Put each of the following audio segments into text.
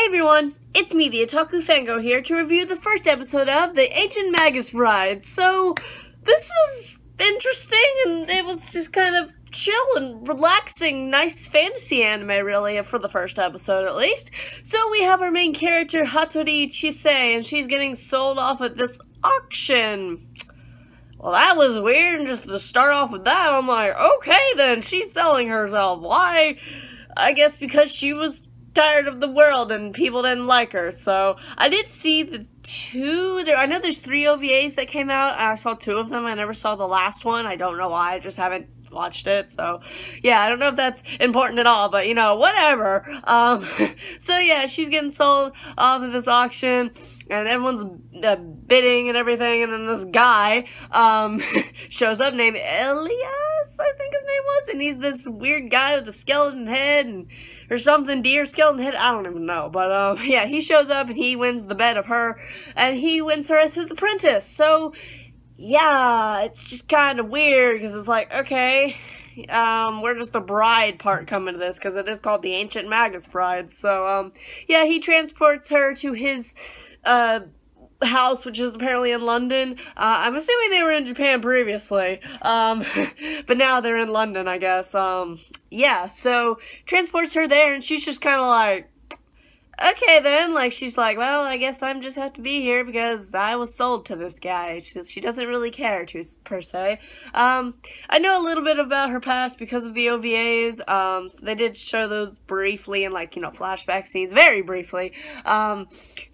everyone, it's me, the Otaku Fango, here to review the first episode of the Ancient Magus Bride. So, this was interesting, and it was just kind of chill and relaxing, nice fantasy anime, really, for the first episode, at least. So, we have our main character, Hattori Chisei, and she's getting sold off at this auction. Well, that was weird, and just to start off with that, I'm like, okay then, she's selling herself. Why? I guess because she was tired of the world and people didn't like her. So I did see the two I know there's 3 OVAs that came out. I saw 2 of them. I never saw the last one. I don't know why. I just haven't watched it. So yeah, I don't know if that's important at all, but you know, whatever. So yeah, she's getting sold off at this auction, and everyone's bidding and everything, and then this guy shows up named Elias, I think his name was, and he's this weird guy with a skeleton head and or something, deer skeleton head, I don't even know, but yeah, he shows up and he wins the bet of her, and he wins her as his apprentice. So yeah, it's just kind of weird, because it's like, okay, where does the bride part come into this, because it is called the Ancient Magus Bride. So yeah, he transports her to his house, which is apparently in London. I'm assuming they were in Japan previously, but now they're in London, I guess. Yeah, so transports her there, and she's just kind of like, okay then, like, she's like, well, I guess I'm just have to be here because I was sold to this guy. She doesn't really care per se. I know a little bit about her past because of the OVAs. So they did show those briefly in, like, you know, flashback scenes, very briefly. So I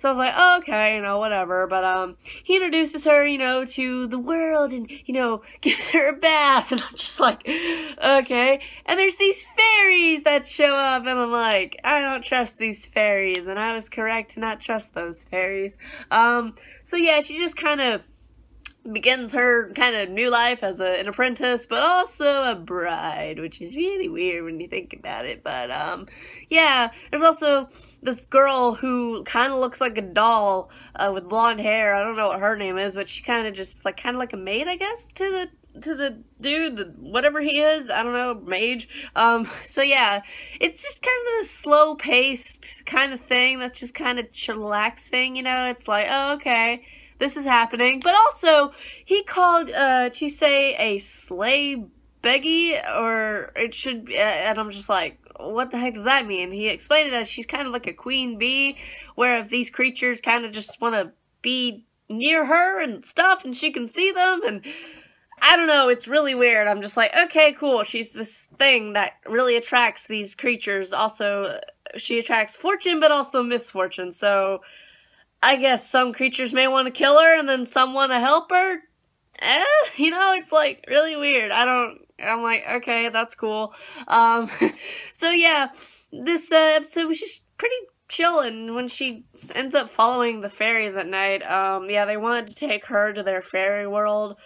was like, oh, okay, you know, whatever. But, he introduces her, you know, to the world and, you know, gives her a bath. And I'm just like, okay. And there's these fairies that show up, and I'm like, I don't trust these fairies. And I was correct to not trust those fairies. So yeah, she just kind of begins her kind of new life as an apprentice, but also a bride, which is really weird when you think about it. But yeah, there's also this girl who kind of looks like a doll with blonde hair. I don't know what her name is, but she kind of just like a maid, I guess, to the dude, whatever he is, I don't know, mage. So yeah, it's just kind of a slow-paced kind of thing that's just kind of chillaxing, you know. It's like, oh, okay, this is happening. But also, he called Chisei a slay beggy, or it should be, and I'm just like, what the heck does that mean? He explained it as she's kind of like a queen bee, where if these creatures kind of just want to be near her and stuff, and she can see them, and I don't know, it's really weird. I'm just like, okay, cool. She's this thing that really attracts these creatures. Also, she attracts fortune, but also misfortune. So, I guess some creatures may want to kill her, and then some want to help her. You know, it's like really weird. I'm like, okay, that's cool. So yeah, this episode was just pretty chill, and when she ends up following the fairies at night, yeah, they wanted to take her to their fairy world.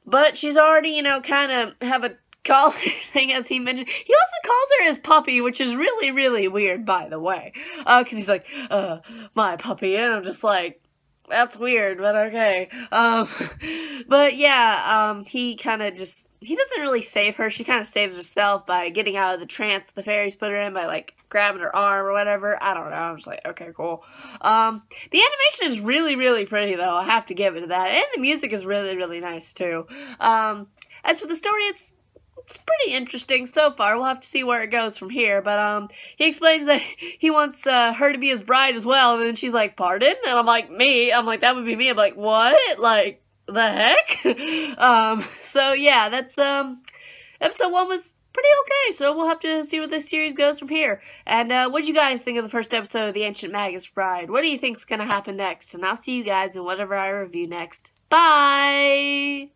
But she's already, you know, kind of have a collar thing, as he mentioned. He also calls her his puppy, which is really, really weird, by the way. Because he's like, my puppy. And I'm just like, that's weird, but okay. But yeah, he kind of just, he doesn't really save her. She kind of saves herself by getting out of the trance the fairies put her in by, like, grabbing her arm or whatever. I don't know. I'm just like, okay, cool. The animation is really, really pretty, though. I have to give it to that. And the music is really, really nice, too. As for the story, it's pretty interesting so far. We'll have to see where it goes from here. But he explains that he wants her to be his bride as well. And then she's like, pardon? And I'm like, me? I'm like, that would be me. I'm like, what? Like, the heck? So yeah, that's episode 1 was pretty okay, so we'll have to see where this series goes from here. And what did you guys think of the first episode of the Ancient Magus Bride? What do you think's gonna happen next? And I'll see you guys in whatever I review next. Bye!